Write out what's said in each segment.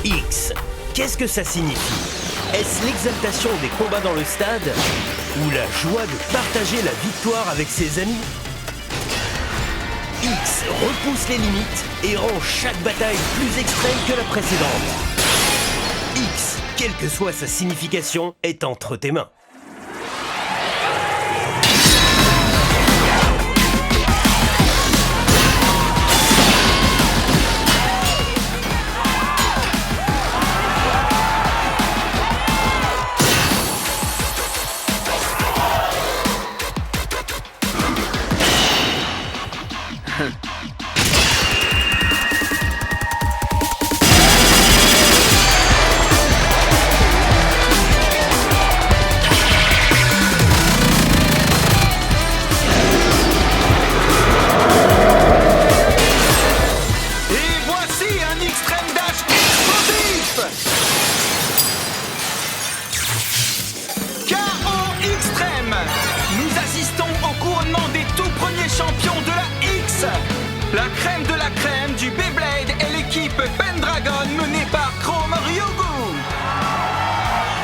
X, qu'est-ce que ça signifie? Est-ce l'exaltation des combats dans le stade ou la joie de partager la victoire avec ses amis? X repousse les limites et rend chaque bataille plus extrême que la précédente. X, quelle que soit sa signification, est entre tes mains. Champion de la X, la crème de la crème du Beyblade et l'équipe Pendragon menée par Chrome Ryugu.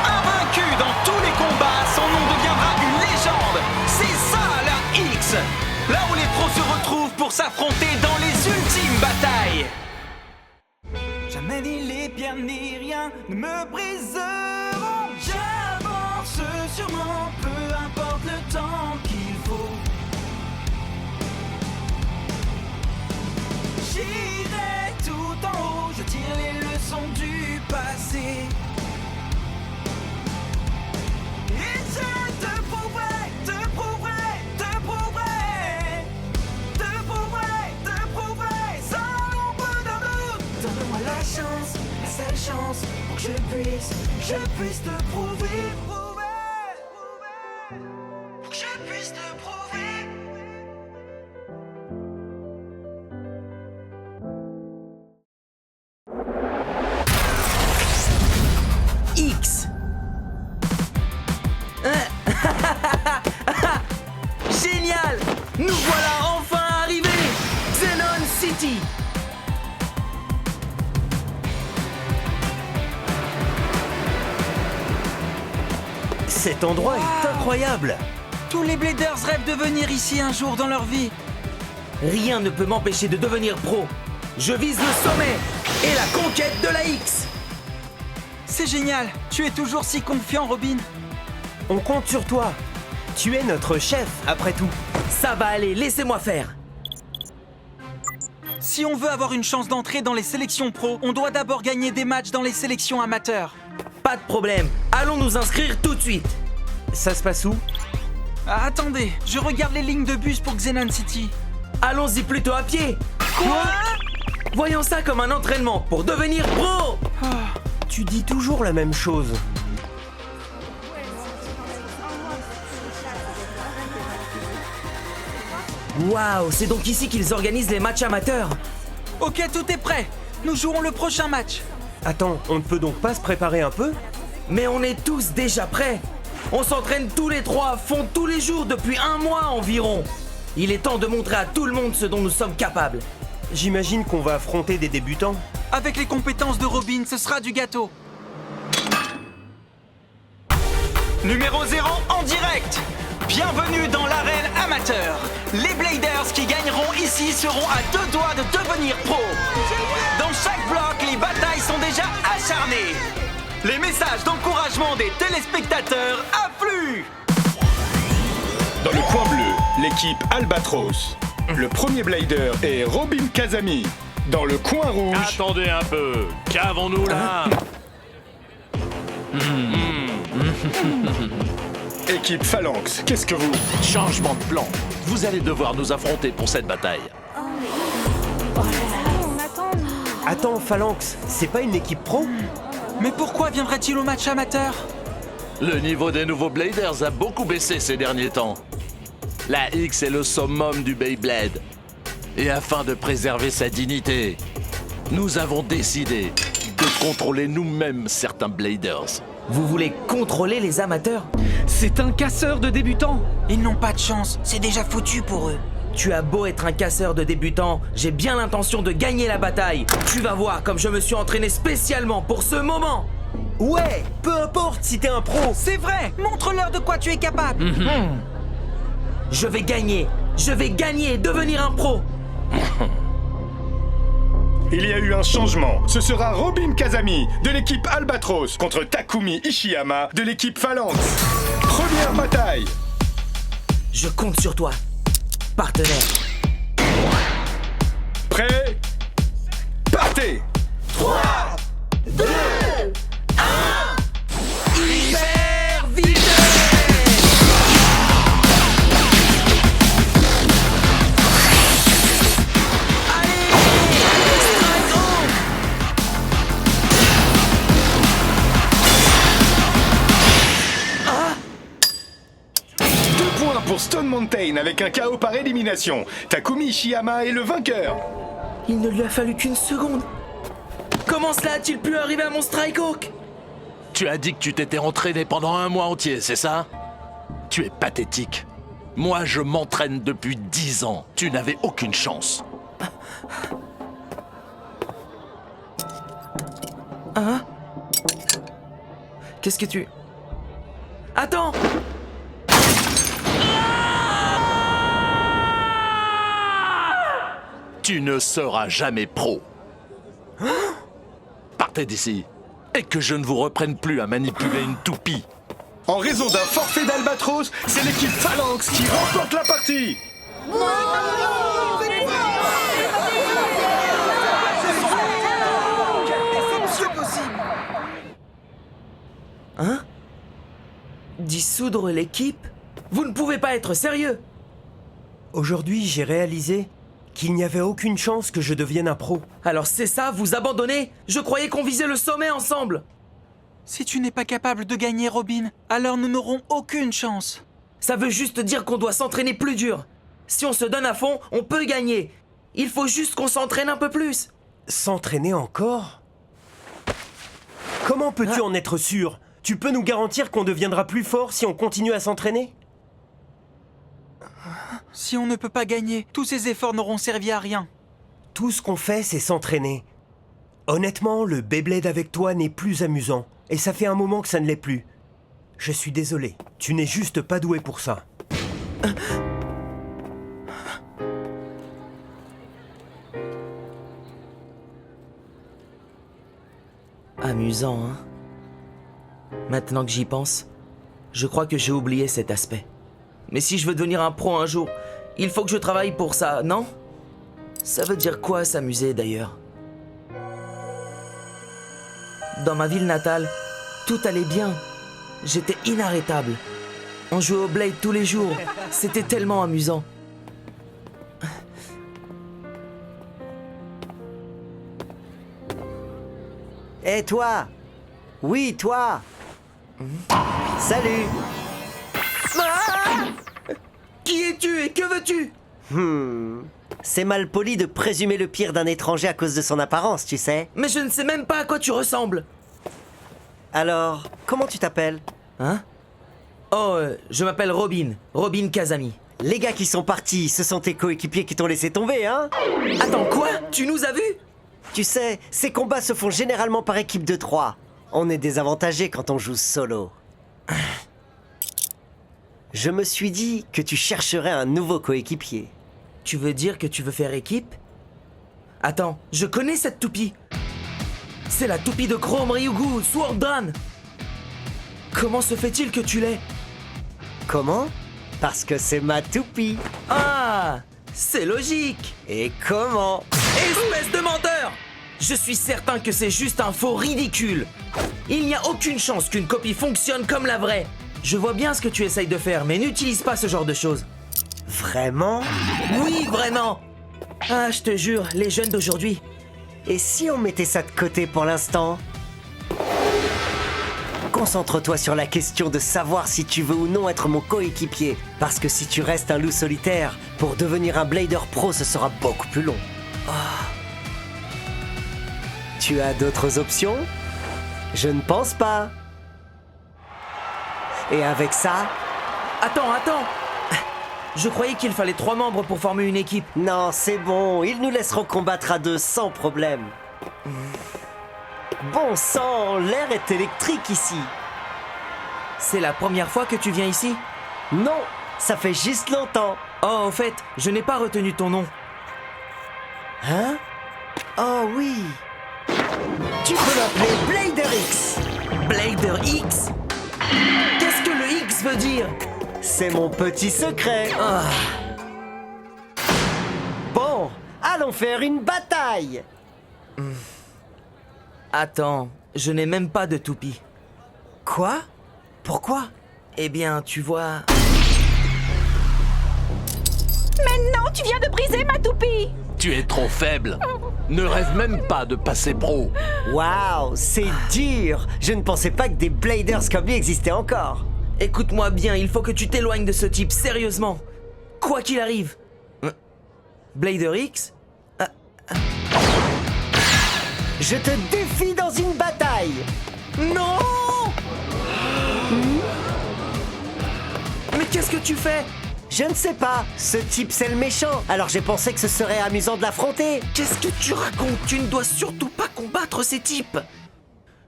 Invaincu dans tous les combats, son nom deviendra une légende. C'est ça la X, là où les pros se retrouvent pour s'affronter dans les ultimes batailles. Jamais ni les pierres ni rien ne me briseront. J'avance sûrement, peu importe le temps qu'il faut. J'irai tout en haut, je tire les leçons du passé. Et je te prouverai, sans l'ombre d'un doute. Donne-moi la chance, la seule chance, pour que je puisse te prouver. Pour que je puisse te prouver. X. Génial! Nous voilà enfin arrivés! Xenon City! Cet endroit est incroyable! Tous les Bladers rêvent de venir ici un jour dans leur vie. Rien ne peut m'empêcher de devenir pro. Je vise le sommet et la conquête de la X. C'est génial, tu es toujours si confiant, Robin. On compte sur toi. Tu es notre chef, après tout. Ça va aller, laissez-moi faire. Si on veut avoir une chance d'entrer dans les sélections pro, on doit d'abord gagner des matchs dans les sélections amateurs. Pas de problème, allons nous inscrire tout de suite. Ça se passe où? Ah, attendez, je regarde les lignes de bus pour Xenon City. Allons-y plutôt à pied. Quoi? Voyons ça comme un entraînement pour devenir pro. Tu dis toujours la même chose. Waouh, c'est donc ici qu'ils organisent les matchs amateurs. Ok, tout est prêt. Nous jouerons le prochain match. Attends, on ne peut donc pas se préparer un peu? Mais on est tous déjà prêts. On s'entraîne tous les trois à fond tous les jours depuis 1 mois environ. Il est temps de montrer à tout le monde ce dont nous sommes capables. J'imagine qu'on va affronter des débutants. Avec les compétences de Robin, ce sera du gâteau. Numéro 0 en direct. Bienvenue dans l'arène amateur. Les Bladers qui gagneront ici seront à 2 doigts de devenir pro. Dans chaque bloc, les batailles sont déjà acharnées. Les messages d'encouragement des téléspectateurs affluent. Dans le coin bleu, l'équipe Albatros. Le premier Blader est Robin Kazami. Dans le coin rouge... Attendez un peu, qu'avons-nous là? Équipe Phalanx, qu'est-ce que vous... Changement de plan. Vous allez devoir nous affronter pour cette bataille. Attends, Phalanx, c'est pas une équipe pro? Mais pourquoi viendrait-il au match amateur? Le niveau des nouveaux Bladers a beaucoup baissé ces derniers temps. La X est le summum du Beyblade. Et afin de préserver sa dignité, nous avons décidé de contrôler nous-mêmes certains Bladers. Vous voulez contrôler les amateurs? C'est un casseur de débutants. Ils n'ont pas de chance, c'est déjà foutu pour eux. Tu as beau être un casseur de débutants, j'ai bien l'intention de gagner la bataille. Tu vas voir comme je me suis entraîné spécialement pour ce moment. Ouais, peu importe si t'es un pro. C'est vrai. Montre-leur de quoi tu es capable. Je vais gagner et devenir un pro. Il y a eu un changement. Ce sera Robin Kazami de l'équipe Albatros contre Takumi Ishiyama de l'équipe Phalanx. Première bataille. Je compte sur toi, partenaire. Prêt? Partez! 3, 2, 1, hyper vitesse! Pour Stone Mountain avec un KO par élimination. Takumi Ishiyama est le vainqueur. Il ne lui a fallu qu'une seconde. Comment cela a-t-il pu arriver à mon Strike Hawk? Tu as dit que tu t'étais entraîné pendant 1 mois entier, c'est ça? Tu es pathétique. Moi, je m'entraîne depuis 10 ans. Tu n'avais aucune chance. Hein? Qu'est-ce que tu... Attends! Tu ne seras jamais pro. Partez d'ici. Et que je ne vous reprenne plus à manipuler une toupie. En raison d'un forfait d'Albatros, c'est l'équipe Phalanx qui remporte la partie. Hein? Dissoudre l'équipe? Vous ne pouvez pas être sérieux! Aujourd'hui, j'ai réalisé qu'il n'y avait aucune chance que je devienne un pro. Alors c'est ça, vous abandonnez? Je croyais qu'on visait le sommet ensemble! Si tu n'es pas capable de gagner, Robin, alors nous n'aurons aucune chance. Ça veut juste dire qu'on doit s'entraîner plus dur. Si on se donne à fond, on peut gagner. Il faut juste qu'on s'entraîne un peu plus. S'entraîner encore? Comment peux-tu en être sûr? Tu peux nous garantir qu'on deviendra plus fort si on continue à s'entraîner? Si on ne peut pas gagner, tous ces efforts n'auront servi à rien. Tout ce qu'on fait, c'est s'entraîner. Honnêtement, le Beyblade avec toi n'est plus amusant. Et ça fait un moment que ça ne l'est plus. Je suis désolé, tu n'es juste pas doué pour ça. Amusant, hein? Maintenant que j'y pense, je crois que j'ai oublié cet aspect. Mais si je veux devenir un pro un jour, il faut que je travaille pour ça, non? Ça veut dire quoi s'amuser d'ailleurs? Dans ma ville natale, tout allait bien. J'étais inarrêtable. On jouait au Blade tous les jours. C'était tellement amusant. Hé, toi! Oui, toi! Salut! Qui es-tu et que veux-tu? C'est mal poli de présumer le pire d'un étranger à cause de son apparence, tu sais. Mais je ne sais même pas à quoi tu ressembles. Alors, comment tu t'appelles? Hein? Oh, je m'appelle Robin. Robin Kazami. Les gars qui sont partis, ce sont tes coéquipiers qui t'ont laissé tomber, hein? Attends, quoi? Tu nous as vus? Tu sais, ces combats se font généralement par équipe de 3. On est désavantagé quand on joue solo. Je me suis dit que tu chercherais un nouveau coéquipier. Tu veux dire que tu veux faire équipe? Attends, je connais cette toupie. C'est la toupie de Chrome Ryugu, Swordran. Comment se fait-il que tu l'aies? Comment? Parce que c'est ma toupie. Ah, c'est logique. Et comment? Espèce de menteur! Je suis certain que c'est juste un faux ridicule. Il n'y a aucune chance qu'une copie fonctionne comme la vraie. Je vois bien ce que tu essayes de faire, mais n'utilise pas ce genre de choses. Vraiment? Oui, vraiment. Ah, je te jure, les jeunes d'aujourd'hui. Et si on mettait ça de côté pour l'instant? Concentre-toi sur la question de savoir si tu veux ou non être mon coéquipier. Parce que si tu restes un loup solitaire, pour devenir un blader pro, ce sera beaucoup plus long. Tu as d'autres options? Je ne pense pas. Et avec ça, Attends. Je croyais qu'il fallait 3 membres pour former une équipe. Non, c'est bon, ils nous laisseront combattre à 2 sans problème. Bon sang, l'air est électrique ici. C'est la première fois que tu viens ici? Non, ça fait juste longtemps. Oh, au fait, je n'ai pas retenu ton nom. Hein? Oh oui. Tu peux m'appeler Blader X. Blader X? Qu'est-ce que le X veut dire? C'est mon petit secret. Ah, Bon, allons faire une bataille. attends, je n'ai même pas de toupie. Quoi? Pourquoi? Eh bien, tu vois... Mais non, tu viens de briser ma toupie! Tu es trop faible. Ne rêve même pas de passer pro. Waouh, c'est dur. Je ne pensais pas que des Bladers comme lui existaient encore. Écoute-moi bien, il faut que tu t'éloignes de ce type, sérieusement. Quoi qu'il arrive. Blader X? Je te défie dans une bataille. Non! Mais qu'est-ce que tu fais? Je ne sais pas, ce type c'est le méchant, alors j'ai pensé que ce serait amusant de l'affronter. Qu'est-ce que tu racontes? Tu ne dois surtout pas combattre ces types.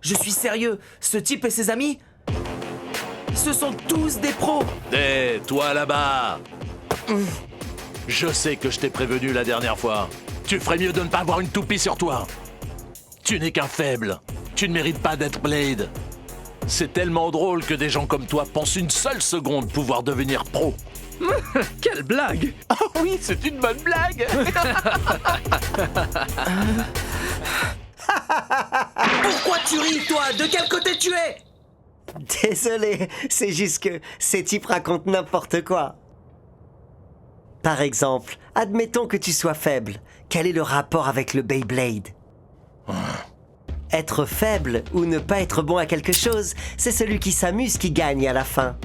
Je suis sérieux, ce type et ses amis, ce sont tous des pros. Hé, toi là-bas. Je sais que je t'ai prévenu la dernière fois. Tu ferais mieux de ne pas avoir une toupie sur toi. Tu n'es qu'un faible. Tu ne mérites pas d'être Blade. C'est tellement drôle que des gens comme toi pensent une seule seconde pouvoir devenir pro. Quelle blague! Oh oui, c'est une bonne blague. Pourquoi tu ris, toi? De quel côté tu es? Désolé, c'est juste que ces types racontent n'importe quoi. Par exemple, admettons que tu sois faible. Quel est le rapport avec le Beyblade? Être faible ou ne pas être bon à quelque chose, c'est celui qui s'amuse qui gagne à la fin.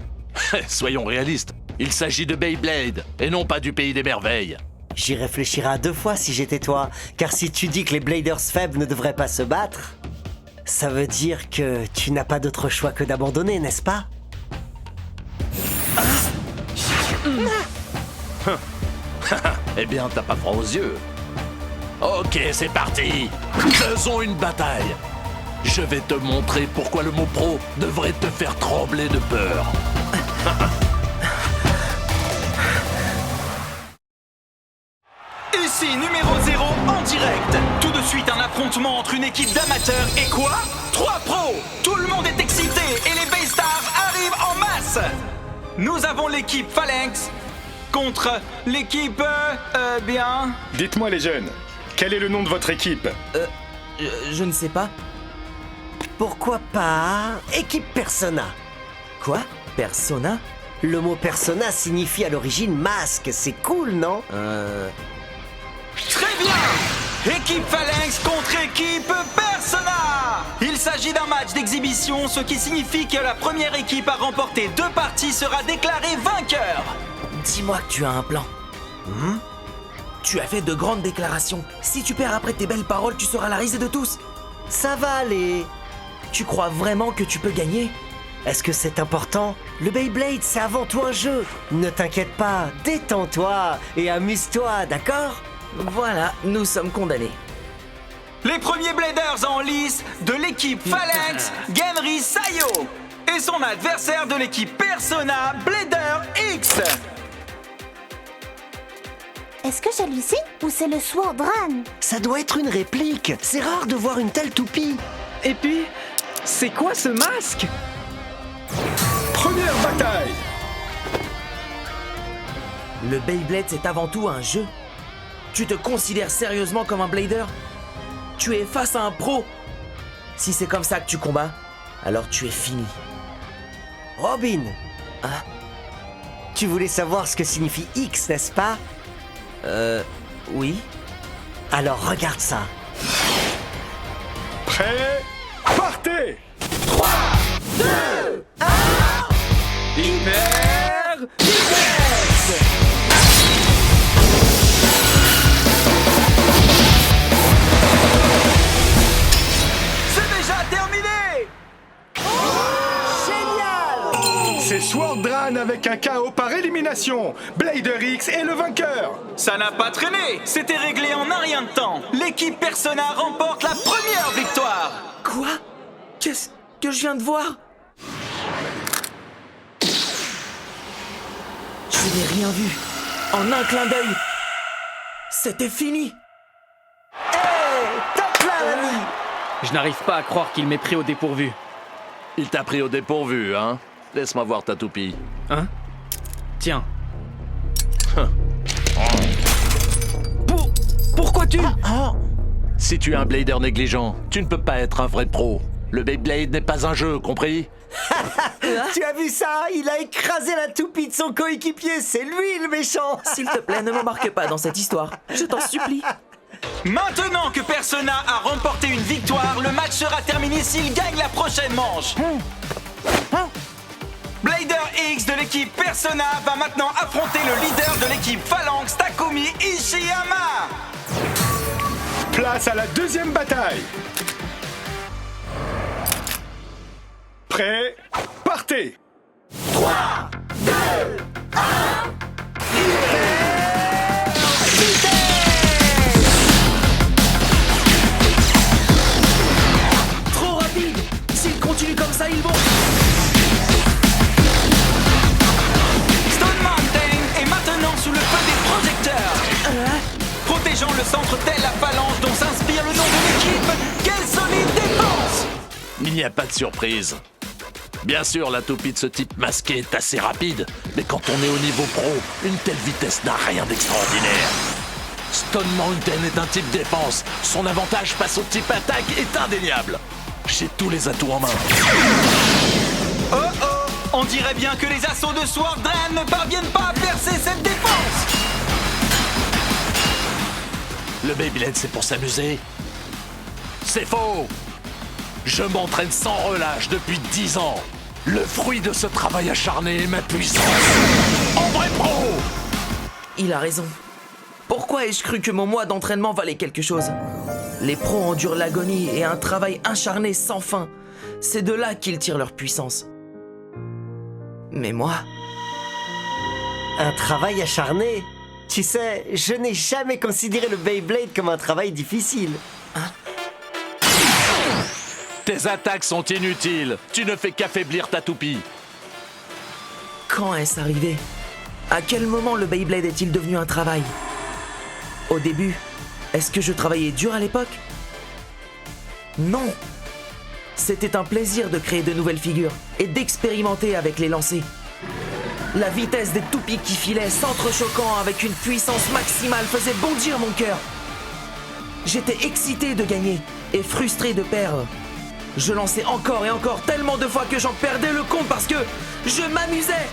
Soyons réalistes. Il s'agit de Beyblade, et non pas du pays des merveilles. J'y réfléchirai à 2 fois si j'étais toi, car si tu dis que les Bladers faibles ne devraient pas se battre, ça veut dire que tu n'as pas d'autre choix que d'abandonner, n'est-ce pas? Eh bien, t'as pas froid aux yeux. Ok, c'est parti. Faisons une bataille. Je vais te montrer pourquoi le mot pro devrait te faire trembler de peur. Ici, numéro 0 en direct. Tout de suite, un affrontement entre une équipe d'amateurs et quoi? 3 pros. Tout le monde est excité et les Baystars arrivent en masse. Nous avons l'équipe Phalanx contre l'équipe... bien... Dites-moi les jeunes, quel est le nom de votre équipe? Je ne sais pas. Pourquoi pas équipe Persona? Quoi? Persona? Le mot Persona signifie à l'origine masque, c'est cool, non? Très bien! Équipe Phalanx contre équipe Persona! Il s'agit d'un match d'exhibition, ce qui signifie que la première équipe à remporter 2 parties sera déclarée vainqueur. Dis-moi que tu as un plan. Tu as fait de grandes déclarations. Si tu perds après tes belles paroles, tu seras la risée de tous. Ça va aller. Tu crois vraiment que tu peux gagner? Est-ce que c'est important? Le Beyblade, c'est avant tout un jeu. Ne t'inquiète pas, détends-toi et amuse-toi, d'accord? Voilà, nous sommes condamnés. Les premiers Bladers en lice de l'équipe Phalanx, Genry Sayo. Et son adversaire de l'équipe Persona, Blader X. Est-ce que j'hallucine ou c'est le Swordran? Ça doit être une réplique. C'est rare de voir une telle toupie. Et puis, c'est quoi ce masque? Première bataille! Le Beyblade, c'est avant tout un jeu. Tu te considères sérieusement comme un Blader? Tu es face à un pro. Si c'est comme ça que tu combats, alors tu es fini. Robin, Hein? tu voulais savoir ce que signifie X, n'est-ce pas? Oui. Alors regarde ça. Prêt? Partez! Hyper C'est déjà terminé! Génial! C'est C'est Swordran avec un KO par élimination. Blader X est le vainqueur. Ça n'a pas traîné. C'était réglé en un rien de temps. L'équipe Persona remporte la première victoire. Quoi? Qu'est-ce que je viens de voir? Je n'ai rien vu. En un clin d'œil, c'était fini. Top là, l'ami! Je n'arrive pas à croire qu'il m'ait pris au dépourvu. Il t'a pris au dépourvu, hein? Laisse-moi voir ta toupie. Hein? Tiens. Pourquoi tu... Si tu es un blader négligent, tu ne peux pas être un vrai pro. Le Beyblade n'est pas un jeu, compris? Tu as vu ça? Il a écrasé la toupie de son coéquipier, c'est lui le méchant! S'il te plaît, ne m'embarque pas dans cette histoire. Je t'en supplie. Maintenant que Persona a remporté une victoire, le match sera terminé s'il gagne la prochaine manche. Blader X de l'équipe Persona va maintenant affronter le leader de l'équipe Phalanx, Takumi Ishiyama. Place à la deuxième bataille. Prêt? Partez! 3, 2, 1... Trop rapide. S'ils continuent comme ça, ils vont... Stone Mountain est maintenant sous le feu des projecteurs. Protégeant le centre tel la Phalange dont s'inspire le nom de l'équipe. Quelle solide défense! Il n'y a pas de surprise. Bien sûr, la toupie de ce type masqué est assez rapide, mais quand on est au niveau pro, une telle vitesse n'a rien d'extraordinaire. Stone Mountain est un type défense. Son avantage face au type attaque est indéniable. J'ai tous les atouts en main. Oh oh! On dirait bien que les assauts de Swordran ne parviennent pas à percer cette défense! Le Beyblade, c'est pour s'amuser? C'est faux! Je m'entraîne sans relâche depuis 10 ans. Le fruit de ce travail acharné est ma puissance. En vrai pro! Il a raison. Pourquoi ai-je cru que mon mois d'entraînement valait quelque chose? Les pros endurent l'agonie et un travail acharné sans fin. C'est de là qu'ils tirent leur puissance. Mais moi... Un travail acharné? Tu sais, je n'ai jamais considéré le Beyblade comme un travail difficile. Tes attaques sont inutiles. Tu ne fais qu'affaiblir ta toupie. Quand est-ce arrivé? À quel moment le Beyblade est-il devenu un travail? Au début, est-ce que je travaillais dur à l'époque? Non. C'était un plaisir de créer de nouvelles figures et d'expérimenter avec les lancers. La vitesse des toupies qui filaient, s'entrechoquant avec une puissance maximale, faisait bondir mon cœur. J'étais excité de gagner et frustré de perdre. Je lançais encore et encore tellement de fois que j'en perdais le compte parce que je m'amusais.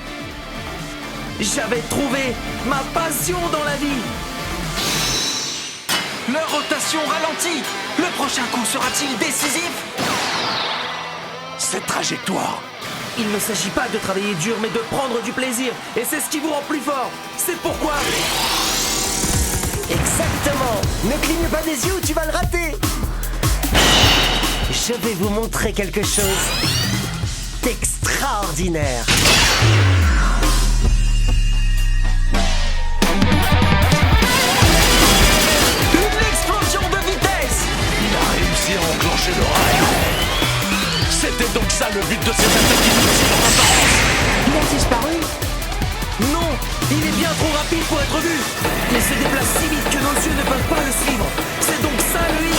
J'avais trouvé ma passion dans la vie. Leur rotation ralentit. Le prochain coup sera-t-il décisif? Cette trajectoire. Il ne s'agit pas de travailler dur, mais de prendre du plaisir. Et c'est ce qui vous rend plus fort. C'est pourquoi... Exactement! Ne cligne pas des yeux ou tu vas le rater! Je vais vous montrer quelque chose d'extraordinaire. Une explosion de vitesse! Il a réussi à enclencher le rail. C'était donc ça le but de cette attaque inutile en intense. Il a disparu? Non, il est bien trop rapide pour être vu. Il se déplace si vite que nos yeux ne peuvent pas le suivre. C'est donc ça le X.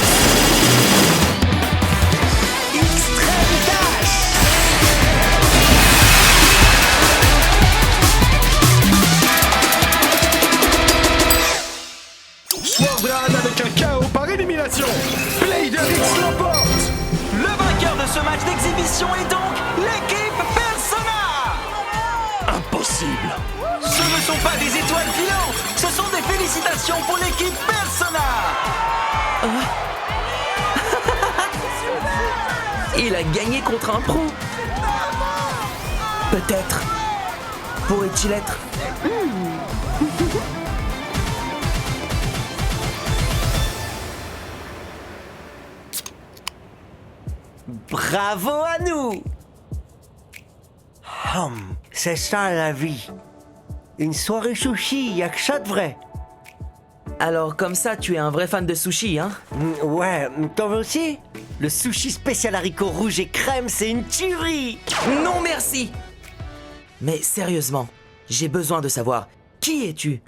Extreme Dash! Swordran avec un KO par élimination. Blader X l'emporte. Le vainqueur de ce match d'exhibition est donc l'équipe Persona! Impossible. Ce ne sont pas des étoiles filantes, ce sont des félicitations pour l'équipe Persona! Il a gagné contre un pro. Peut-être. Pourrait-il être? Bravo à nous! C'est ça la vie. Une soirée sushi, y a que ça de vrai. Alors comme ça, tu es un vrai fan de sushi, hein? Ouais, t'en veux aussi? Le sushi spécial haricots rouges et crème, c'est une tuerie. Non merci! Mais sérieusement, j'ai besoin de savoir, qui es-tu?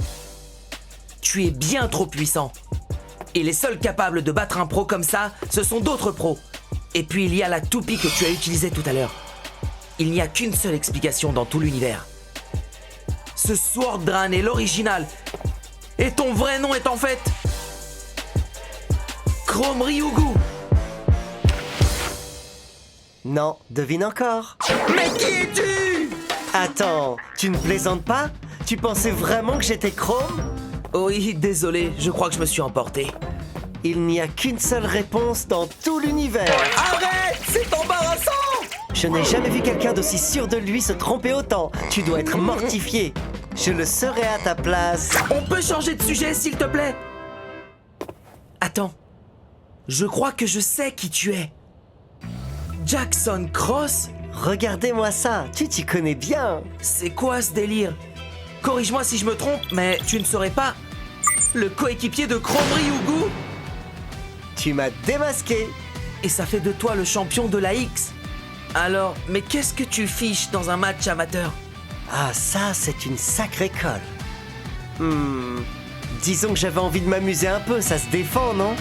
Tu es bien trop puissant. Et les seuls capables de battre un pro comme ça, ce sont d'autres pros. Et puis il y a la toupie que tu as utilisée tout à l'heure. Il n'y a qu'une seule explication dans tout l'univers. Ce Sword Dran est l'original. Et ton vrai nom est en fait... Chrome Ryugu. Non, devine encore. Mais qui es-tu? Attends, tu ne plaisantes pas? Tu pensais vraiment que j'étais Chrome? Oui, désolé, je crois que je me suis emporté. Il n'y a qu'une seule réponse dans tout l'univers. Arrête! C'est embarrassant! Je n'ai jamais vu quelqu'un d'aussi sûr de lui se tromper autant. Tu dois être mortifié. Je le serai à ta place. On peut changer de sujet, s'il te plaît? Attends. Je crois que je sais qui tu es. Jackson Cross? Regardez-moi ça, tu t'y connais bien. C'est quoi ce délire? Corrige-moi si je me trompe, mais tu ne serais pas le coéquipier de Chrome Ryugu? Tu m'as démasqué. Et ça fait de toi le champion de la X. Alors, mais qu'est-ce que tu fiches dans un match amateur? Ah, ça, c'est une sacrée colle. Disons que j'avais envie de m'amuser un peu, ça se défend, non?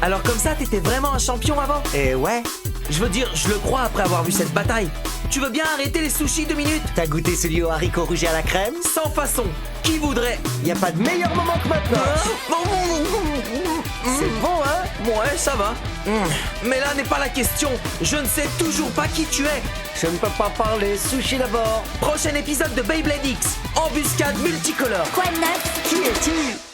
Alors comme ça, t'étais vraiment un champion avant? Et ouais, Je veux dire, je le crois après avoir vu cette bataille. Tu veux bien arrêter les sushis 2 minutes? t'as goûté celui aux haricots rouges et à la crème? Sans façon. Qui voudrait? Y a pas de meilleur moment que maintenant. C'est bon, hein? Ouais, ça va. Mais là n'est pas la question. Je ne sais toujours pas qui tu es. Je ne peux pas parler, sushi d'abord. Prochain épisode de Beyblade X. Embuscade multicolore. Quoi de neuf? Qui es-tu?